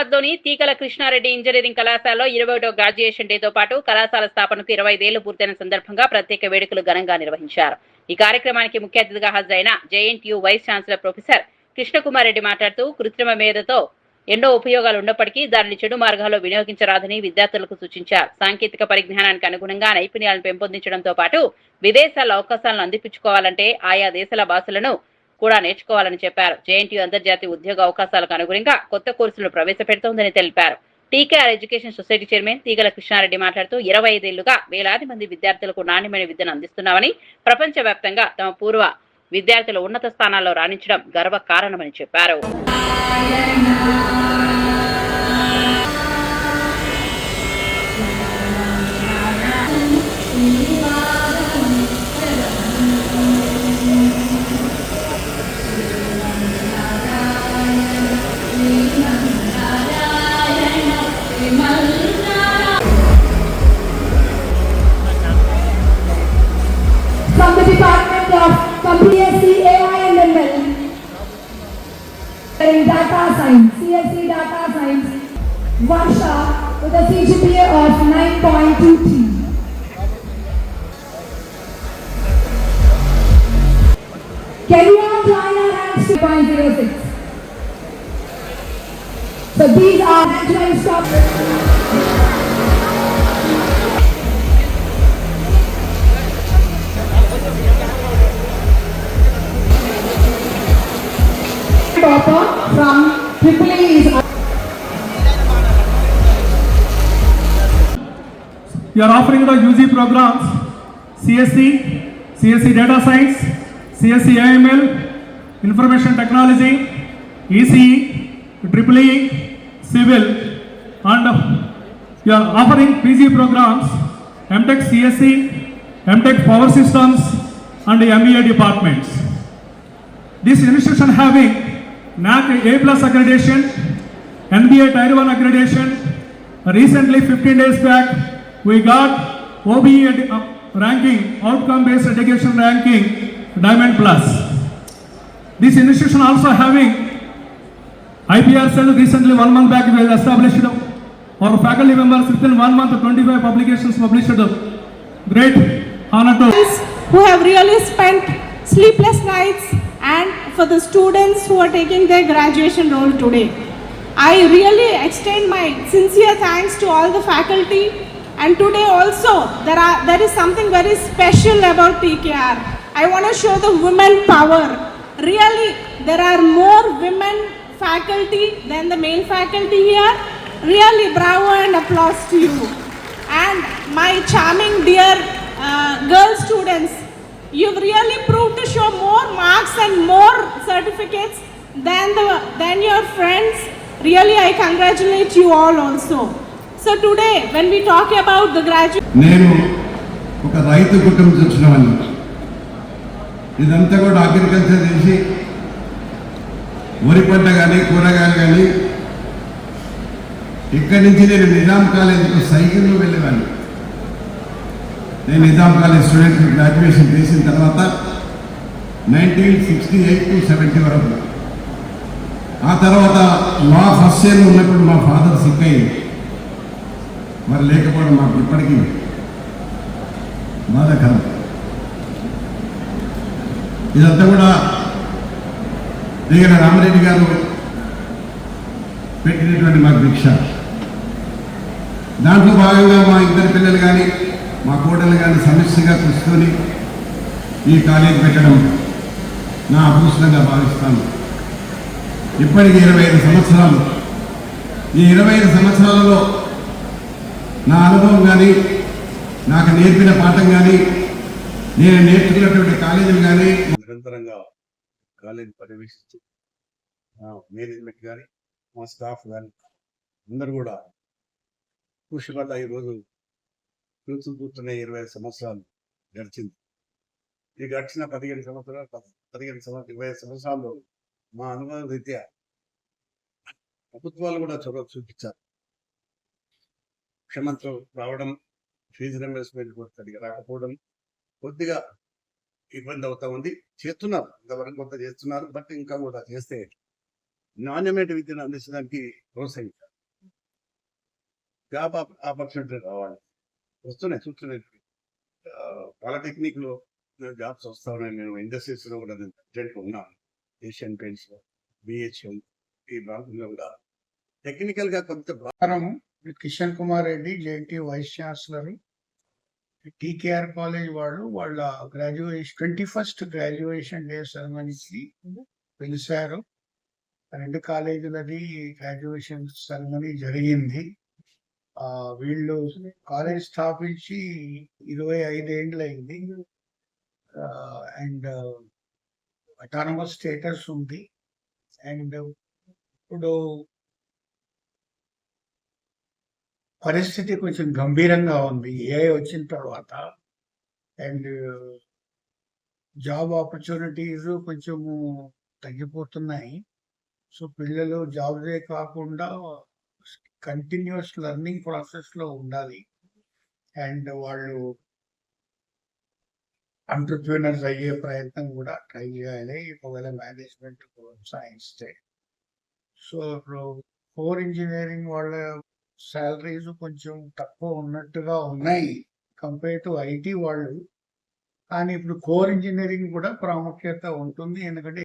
హైదరాబాద్లోని తీగల కృష్ణారెడ్డి ఇంజనీరింగ్ కళాశాలలో 21వ గ్రాడ్యుయేషన్ డేతో పాటు కళాశాల స్థాపనకు 25 ఏళ్లు పూర్తయిన సందర్భంగా ప్రత్యేక వేడుకలు ఘనంగా నిర్వహించారు. ఈ కార్యక్రమానికి ముఖ్య అతిథిగా హాజరైన JNTU vice chancellor professor Krishnakumar Reddy మాట్లాడుతూ కృత్రిమ మేధతో ఎన్నో ఉపయోగాలు ఉన్నప్పటికీ దానిని చెడు మార్గాల్లో వినియోగించరాదని విద్యార్థులకు సూచించారు. సాంకేతిక పరిజ్ఞానానికి అనుగుణంగా నైపుణ్యాలను పెంపొందించడంతో పాటు విదేశాల్లో అవకాశాలను అందిపుచ్చుకోవాలంటే ఆయా దేశాల భాషలను కూడా నేర్చుకోవాలని చెప్పారు. జేఎన్టీయూ అంతర్జాతీయ ఉద్యోగ అవకాశాలకు అనుగుణంగా కొత్త కోర్సులను ప్రవేశపెడుతోందని తెలిపారు. టీకేఆర్ ఎడ్యుకేషన్ సొసైటీ చైర్మన్ తీగల కృష్ణారెడ్డి మాట్లాడుతూ 25 ఏళ్లుగా వేలాది మంది విద్యార్థులకు నాణ్యమైన విద్యను అందిస్తున్నామని, ప్రపంచవ్యాప్తంగా తమ పూర్వ విద్యార్థులు ఉన్నత స్థానాల్లో రాణించడం గర్వకారణమని చెప్పారు. From the Department of BSc AI and ML in Data Science, CSC Data Science, Varsha with a CGPA of 9.23. Can you all join our hands to 2.06? So these are joint stop. From Tripoli is you are offering the UG programs CSC Data Science, CSC AML, Information Technology, ECE, Tripoli, Civil, and you are offering PG programs MTech CSC, MTech Power Systems, and MBA departments. This institution having NAAC A+ accreditation, NBA Tier 1 accreditation. Recently, 15 days back, we got OBE ranking, outcome-based education ranking, Diamond Plus. This institution also having IPR cell. Recently, 1 month back, we have established our faculty members within 1 month, 25 publications published. Great honor to who have really spent sleepless nights, and for the students who are taking their graduation roll today. I really extend my sincere thanks to all the faculty, and today also there is something very special about TKR. I want to show the women power. Really, there are more women faculty than the male faculty here. Really, bravo and applause to you. And my charming dear girl students, you've really proved to show more marks and more certificates than your friends. Really, I congratulate you all also. So today, when we talk about the graduate, నేను ఒక రైతు కుటుంబం వచ్చినవాడిని. ఇదంతా కూడా agriculture చేసి వరి పంట కానీ కూరగాయలు కానీ ఇక్కడి నుంచి నేను నిజాం కాలేజీకి సైకిల్లో వెళ్ళేవాడిని. నేను నిజాం కాలేజ్ స్టూడెంట్ గ్రాడ్యుయేషన్ చేసిన తర్వాత 1968 to 70 వరకు. ఆ తర్వాత మా ఫస్ట్ ఇయర్ ఉన్నప్పుడు మా ఫాదర్ సిక్ అయ్యి మరి లేకపోవడం మాకు ఇప్పటికీ బాధాకరం. ఇదంతా కూడా దిగిన రామరెడ్డి గారు పెట్టినటువంటి మాకు భిక్ష. దాంట్లో భాగంగా మా ఇద్దరు పిల్లలు కానీ మా కోడలు కానీ సమస్యగా కూర్చొని ఈ కాలేజ్ పెట్టడం నా అదృష్టంగా భావిస్తాను. ఇప్పటికి 25 సంవత్సరాలు. ఈ 25 సంవత్సరాలలో నా అనుభవం కానీ, నాకు నేర్పిన పాఠం కానీ, నేను నేర్చుకున్నటువంటి కాలేజీలు కానీ నిరంతరంగా కాలేజీ పర్యవేక్షించి మేనేజ్మెంట్ కానీ మా స్టాఫ్ కానీ అందరూ కూడా కృషి వల్ల ఈరోజు కూర్చుంటూనే 25 సంవత్సరాలు గడిచింది. ఈ గడిచిన 15 సంవత్సరాలు 25 సంవత్సరాల్లో మా అనుభవం రీత్యా ప్రభుత్వాలు కూడా చొరవ చూపించారు. ముఖ్యమంత్రులు రావడం, ఫీజు రింబర్స్మెంట్ కూడా సరిగా రాకపోవడం కొద్దిగా ఇబ్బంది అవుతా ఉంది. చేస్తున్నారు, ఇంతవరకు కొంత చేస్తున్నారు. బట్ ఇంకా కూడా చేస్తే నాణ్యమైన విద్యను అందించడానికి ప్రోత్సహించారు. జాబ్ ఆపర్చునిటీ రావాలి. వస్తున్నాయి, చూస్తున్నాయి. పాలిటెక్నిక్ లో జాబ్స్ వస్తా ఉన్నాయి. నేను ఇండస్ట్రీస్ లో కూడా అర్జెంట్ ఉన్నాను. ఏషియన్ పెయింట్స్ లో, బిహెచ్ఎల్ ఈ ప్రాంతంలో కూడా టెక్నికల్ గా కొంత Kishan Kumar Reddy JNT vice chancellor, TKR college వాళ్ళ గ్రాడ్యుయేషన్ 21st గ్రాడ్యుయేషన్ డే సెరమనీకి పిలిచారు. 2 కాలేజీలది గ్రాడ్యుయేషన్ సెరమనీ జరిగింది. వీళ్ళు కాలేజ్ స్థాపించి 25 ఏళ్ళు అయింది. అండ్ అటానమస్ స్టేటస్ ఉంది. అండ్ ఇప్పుడు పరిస్థితి కొంచెం గంభీరంగా ఉంది ఏఐ వచ్చిన తర్వాత. అండ్ జాబ్ ఆపర్చునిటీస్ కొంచెము తగ్గిపోతున్నాయి. సో పిల్లలు జాబ్సే కాకుండా కంటిన్యూస్ లెర్నింగ్ ప్రాసెస్ లో ఉండాలి. అండ్ వాళ్ళు ఎంటర్‌ప్రెన్యూర్స్ అయ్యే ప్రయత్నం కూడా ట్రై చేయాలి ఒకవేళ మేనేజ్మెంట్ సైన్స్. సో ఇప్పుడు కోర్ ఇంజనీరింగ్ వాళ్ళ సాలరీస్ కొంచెం తక్కువ ఉన్నట్టుగా ఉన్నాయి కంపేర్ టు ఐటీ వాళ్ళు. కానీ ఇప్పుడు కోర్ ఇంజనీరింగ్ కూడా ప్రాముఖ్యత ఉంటుంది. ఎందుకంటే